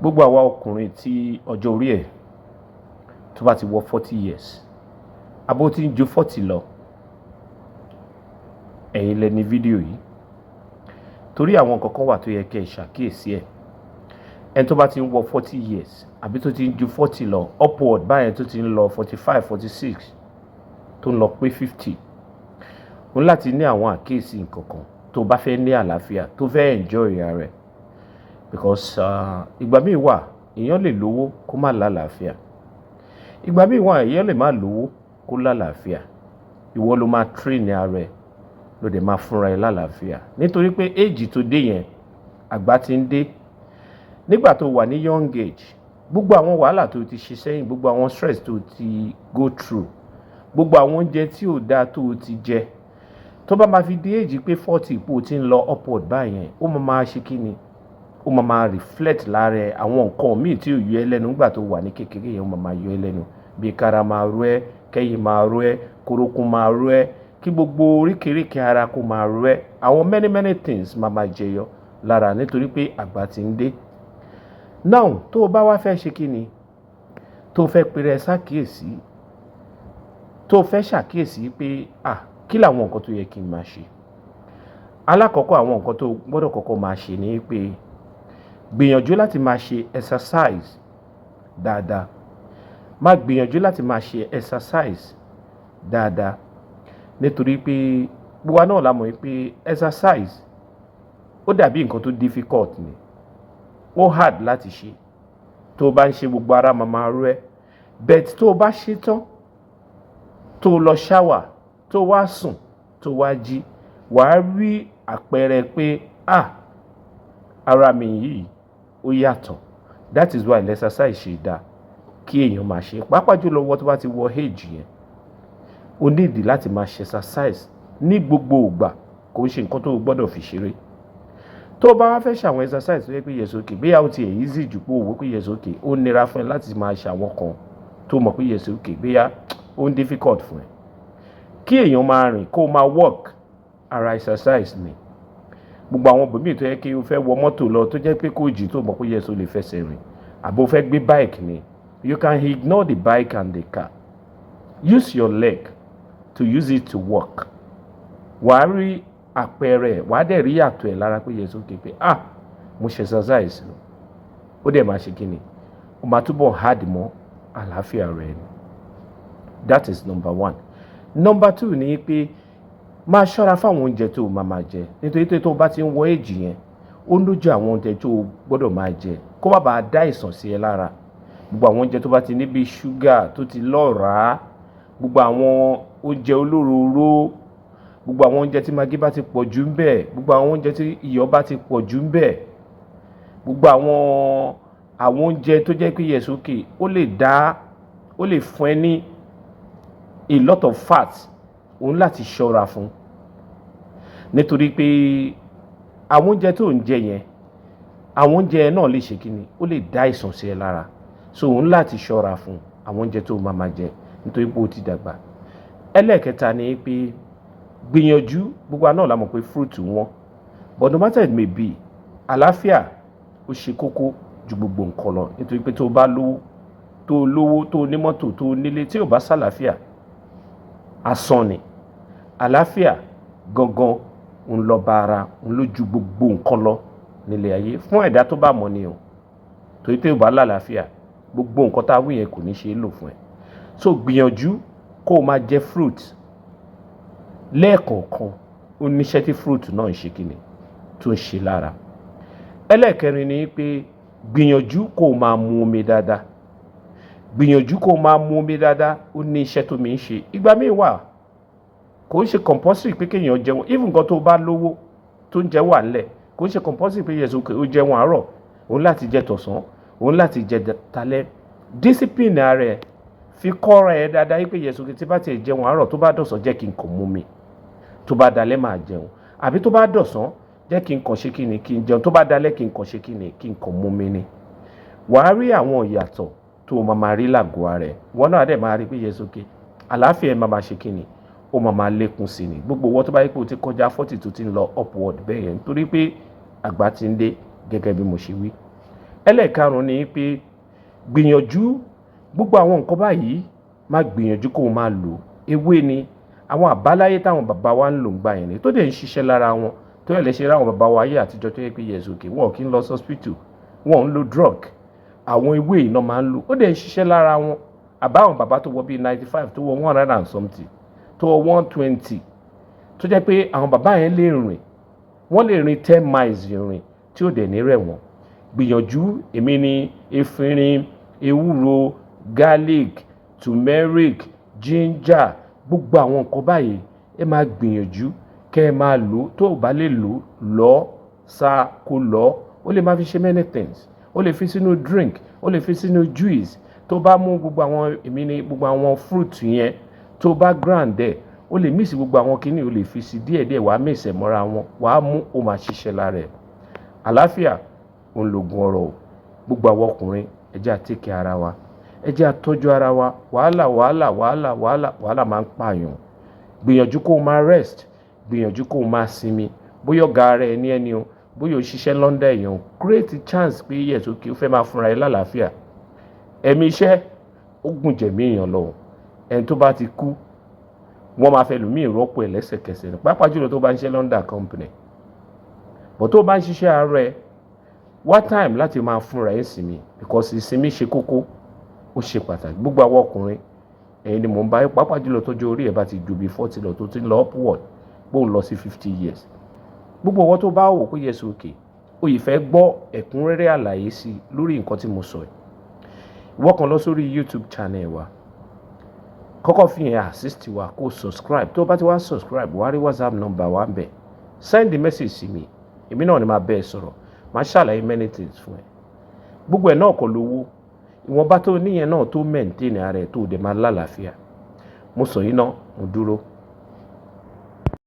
gbogbo àwa ọkùnrin tí ọjọ́ orí ẹ̀ tó bá ti wọ 40 years abó tí ń ju 40 lọ ẹ̀yin lẹ ní fídíò yìí torí àwọn nǹkan kan wà tó yẹ kẹ́ ẹ ṣàkíyèsí ẹ̀ ẹni tó bá ti ń wọ 40 years àbí tó ti ń ju 40 lọ upward báyẹn tó ti ń lọ 45 46 tó ń lọ pé 50 ó ní láti ní àwọn àkíyèsí nǹkan kan tó bá fẹ́ ní àlàáfíà tó fẹ́ enjoy ara rẹ̀ because ìgbà míì wà èèyàn lè lówó kó má lálàáfíà ìgbà míì wà èèyàn lè má lówó kó lálàáfíà ìwọ ló máa train ara rẹ̀ ló dẹ̀ máa fúnra ẹ̀ lálàáfíà nítorí pé age tó dé yẹn àgbà ti ń dé nígbà tó wà ní young age gbogbo àwọn wàhálà tó ti ṣe sẹ́yìn gbogbo àwọn stress tó ti go through gbogbo àwọn oúnjẹ tí ò dáa tó ti jẹ tó bá máa fi dé age pé 40 ipò tí ń lọ upward báyẹn ó máa ṣe kí ni ó máa reflect lára ẹ àwọn nǹkan míì tí ò yọ ẹ́ lẹ́nu nígbà tó wà ní kékeré yẹn ó máa yọ ẹ́ lẹ́nu bí kára máa ro ẹ́ kẹ́yìn máa ro ẹ́ korókun máa ro ẹ́ kí gbogbo oríkèéríkèé ara kó máa ro ẹ́ àwọn many things máa jẹyọ lára nítorí pé àgbà ti ń dé. Now tó o bá wá fẹ́ ṣe kí ni tó o fẹ́ pèrè ẹ ṣàkíyèsí tó o fẹ́ ṣàkíyèsí pé kí làwọn nǹkan tó yẹ kí n máa ṣe. Alákọ̀ọ́kọ́ àwọn nǹkan tó gbọ́dọ̀ kọ́kọ́ máa ṣe ni pé gbìyànjú láti máa ṣe exercise dáadáa má gbìyànjú láti máa ṣe exercise dáadáa nítorí pé gbogbo náà la mọ̀ pé exercise ó dàbí nǹkan tó difficult ni ó hard láti ṣe tó o bá ń ṣe gbogbo ara máa rú ẹ but tó o bá ṣe tán tó o lọ ṣáwà tó o wá sùn tó o wá jí wàá rí àpẹẹrẹ pé ara mi yìí ó yàtọ̀ that is why exercise ṣe dáa kí èèyàn máa ṣe pàápàá jùlọ wọ́n tó bá ti wọ age yẹn o nídìí láti máa ṣe exercise ní gbogbo ìgbà kò ń ṣe nǹkan tó o gbọ́dọ̀ fi ṣeré tó o bá wá fẹ́ ṣàwọn exercise tó yẹ pé yes okay bí àwọn ti ẹ̀ easy jù pé òwò pé yes okay ó nira fún ẹ láti máa ṣàwọn kan tó mọ̀ pé yes okay bí ó ń difficult fún ẹ kí èèyàn máa rìn kó o máa walk ara exercise ni gbogbo àwọn bòmíì tó yẹ kí o fẹ́ wọ mọ́tò lọ tó jẹ́ pé kò jì tó mọ̀ pé yes o lè fẹsẹ̀ rìn àbò fẹ́ gbé bike ni you can ignore the bike and the car use your leg to use it to walk wàá rí àpẹẹrẹ wàá dẹ̀ rí àtọ̀ ẹ̀ lára pé yes okay pé mo ṣe exercise ó dẹ̀ máa ṣe kí ni ó máa túbọ̀ hard mọ́ àlàáfíà rẹ̀ ni that is number 1. Number 2 ni pé máa ṣọ́ra fáwọn oúnjẹ tó o máa jẹ nítorí tó o bá ti ń wọ èjì yẹn ó lójú àwọn oúnjẹ tó o gbọ́dọ̀ máa jẹ kó má bàa dá ìsàn sí ẹ lára gbogbo àwọn oúnjẹ tó bá ti ní bí ṣúgà tó ti lọ́ràá gbogbo àwọn oúnjẹ olóróró gbogbo àwọn oúnjẹ tí magí bá ti pọ̀ jù ń bẹ̀ gbogbo àwọn oúnjẹ tí iyọ̀ bá ti pọ̀ jù ń bẹ̀ gbogbo àwọn oúnjẹ tó jẹ́ pé yes okay ó lè fún ẹ ní a lot of fat òun láti ṣọ́ra fún nítorí pé àwọn oúnjẹ tó ń jẹ yẹn àwọn oúnjẹ náà lè ṣe kíni ó lè dá ìsàn sí ẹ lára so òun láti ṣọ́ra fún àwọn oúnjẹ tó máa jẹ nítorí pé ó ti dàgbà. Ẹlẹ́ẹ̀kẹta ni pé gbìyànjú gbogbo náà la mọ̀ pé fruit wọn but no matter it may be àlàáfíà ó ṣe kókó ju gbogbo nǹkan lọ nítorí pé tó bá lówó tó ní mọ́tò tó nílé tí ò bá sàlàáfíà asán ni àlàáfíà gangan ń lọ bá ara ń lójú gbogbo nǹkan lọ nílé ayé fún ẹ̀dá tó bá mọ̀ ni o torí tó bá lálàáfíà gbogbo nǹkan tá a wí yẹn kò ní ṣe é lò fún ẹ so gbìyànjú kó o máa jẹ fruit lẹ́ẹ̀kọ̀ọ̀kan ó níṣẹ́ tí fruit náà ń ṣe kíni tó ń ṣe lára. Ẹlẹ́ẹ̀kẹrin ni pé gbìyànjú kó o máa mu omi dáadáa gbìyànjú kó o máa mu omi dáadáa ó ní iṣẹ́ tó mi ń ṣe ìgbà míì wà kò ń ṣe compulsory pé kéèyàn jẹun even nǹkan tó bá lówó tó ń jẹ wà ńlẹ̀ kò ń ṣe compulsory pé yes okay ó jẹun àárọ̀ òun láti jẹ tọ̀sán òun láti jẹ talẹ́ discipline ara ẹ̀ fi kọ́ra ẹ̀ dáadáa yí pé yes okay tí bá tiẹ̀ jẹun àárọ̀ tó bá dọ̀sán jẹ́ kí n kàn mú mi tó bá dalẹ́ máa jẹun àbí tó bá dọ̀sán jẹ́ kí n kàn ṣe kí ni kí n jẹun tó bá dalẹ́ kí n kàn ṣe kí ni kí n kàn mú mi ni wàá rí àwọn ìyàtọ̀ tó máa rí làgọ̀ ara ẹ̀ wọ́n náà dẹ̀ máa rí pé yes okay àlàáfíà ẹ̀ máa ṣe kí ni ó máa lékún sí ni gbogbo owó tó bá yẹ pé o ti kọjá 40 tó ti ń lọ upward bẹ́ẹ̀ yẹn nítorí pé àgbà ti ń dé gẹ́gẹ́ bí mo ṣe wí ẹlẹ́ẹ̀karùn-ún ni pé gbìyànjú gbogbo àwọn nǹkan báyìí má gbìyànjú kó o máa lò. Ewé ni àwọn àbáláyé táwọn bàbá wa ń lò ń gbà yẹn ni tó dẹ̀ ń ṣiṣẹ́ lára wọn tó yẹ lè ṣe ráwọn bàbá wa ayé àtijọ́ tó yẹ pé yes okay wọn kì í lọ hospital, wọn ń lo drug, àwọn ewé iná máa ń lò ó dẹ̀ ń ṣiṣẹ́ lára wọn. Àbáwọn bàbá tó wọ bíi 95 tó wọ 100 and something tó wọ 120 tó jẹ́ pé àwọn bàbá yẹn lè rìn, wọ́n lè rìn 10 miles rìn tí ó dẹ̀ ní rẹ̀ wọ́n. Gbìyànjú èmi ni efinrin, ewúro, garlic, turmeric, ginger, gbogbo àwọn nǹkan báyìí ẹ máa gbìyànjú kẹ́ ẹ máa lò. Tó o bá lè lò lọ́ sa kó lọ́, ó lè máa fi ṣe many things. Ó lè fi sínú drink, ó lè fi sínú juice. Tó bá mú gbogbo àwọn èmi ni gbogbo àwọn fruit yẹn tó bá grind ẹ̀, ó lè mix gbogbo àwọn kíní, ó lè fi sí díẹ̀díẹ̀, wàá mix ẹ̀ mọ́ra wọn, wàá mú ó máa ṣiṣẹ́ lára ẹ̀. Àlàáfíà òun lògùn ọrọ̀ o. Gbogbo àwọn ọkùnrin ẹ jẹ́ á take care ara wa, ẹ jẹ́ á tọ́jú ara wa. Wàhálà máa ń pààyàn. Gbìyànjú kó o máa rest, gbìyànjú kó o máa sinmi. Bóyá ọ̀gá ara ẹ ní ẹni o, bóyá o ṣiṣẹ́ London èèyàn o, create chance pé yes okay o fẹ́ máa fúnra ẹ lálàáfíà. Ẹ̀mí iṣẹ́ ó gùn jẹ̀mí èèyàn lọ. Ẹni tó bá ti kú wọ́n máa fẹ́ lòmíì rọ́pò ẹ̀ lẹ́sẹ̀kẹsẹ̀ ní pàápàá jùlọ tó bá ń ṣe London company. But tó bá ń ṣiṣẹ́ ara ẹ wá time láti máa fúnra ẹ sinmi because ìsinmi ṣe kókó, ó ṣe pàtàkì. Gbogbo àwọn ọkùnrin ẹ̀yin ni mò ń bá pàápàá jùlọ tọ́jú orí ẹ̀ bá ti ju bí 40 lọ tó ti ń lọ upward bó ń lọ sí 50 years. Gbogbo ọwọ́ tó bá wò pé yes okay ó yìí fẹ́ gbọ́ ẹ̀kúnrẹ́rẹ́ àlàyé sí lórí nǹkan tí mo sọ yìí, ìwọ kàn lọ sórí YouTube channel wa, kọ́kọ́ fi yẹn assist wa kó subscribe. Tó bá ti wá subscribe wá rí WhatsApp number wa ń bẹ̀, send the message sí mi, èmi náà ni máa bẹ́ẹ̀ sọ̀rọ̀, máa ṣàlàyé many things fún ẹ. Gbogbo ẹ̀ náà kọ́ lówó, ìwọ̀nba tó níyẹn náà tó maintain ara ẹ̀ tó dẹ̀ máa lálàáfíà. Mo sọ yìí náà mo dúró.